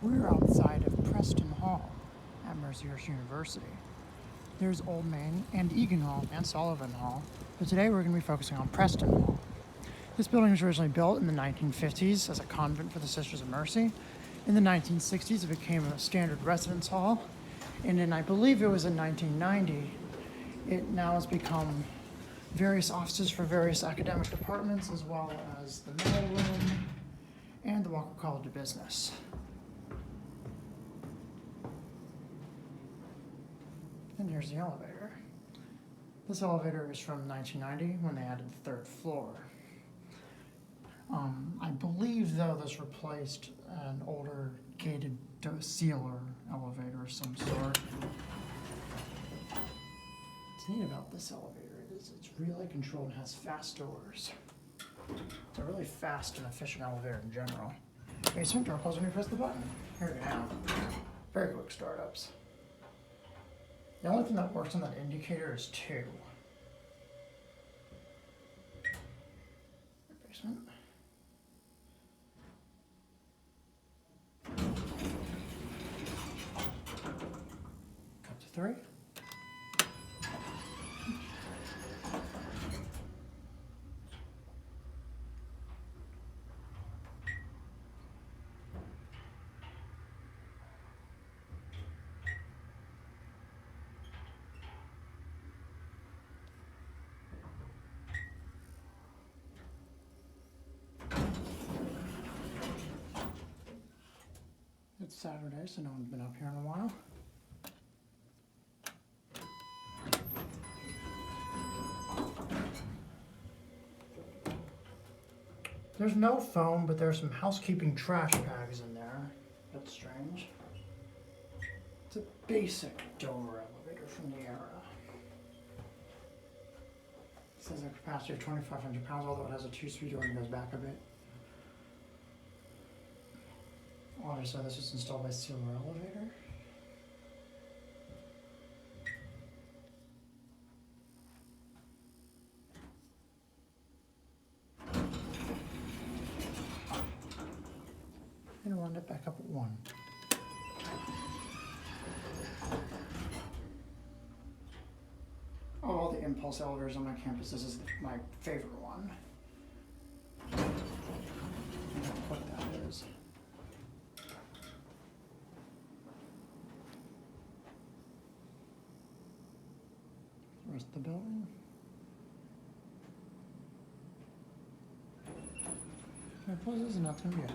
We're outside of Preston Hall at Mercyhurst University. There's Old Main and Egan Hall and Sullivan Hall, but today we're going to be focusing on Preston Hall. This building was originally built in the 1950s as a convent for the Sisters of Mercy. In the 1960s, it became a standard residence hall, and in, I believe it was in 1990, it now has become various offices for various academic departments, as well as the mail room and the Walker College of Business. And here's the elevator. This elevator is from 1990 when they added the third floor. I believe, though, this replaced an older gated Seelar elevator of some sort. What's neat about this elevator is it's relay controlled and has fast doors. It's a really fast and efficient elevator in general. Basement door closes when you press the button. Here we go. Very quick startups. The only thing that works on that indicator is 2. Basement. Cut to 3. It's Saturday, so no one's been up here in a while. There's no foam, but there's some housekeeping trash bags in there. That's strange. It's a basic Dover elevator from the era. It says a capacity of 2,500 pounds, although it has a 2-speed door and goes back a bit. Obviously, this was installed by Seelar Elevator. And we'll end up back up at 1. Of all the impulse elevators on my campus, this is my favorite one. I don't know what that is. The rest of the building. I suppose this is not going to be it.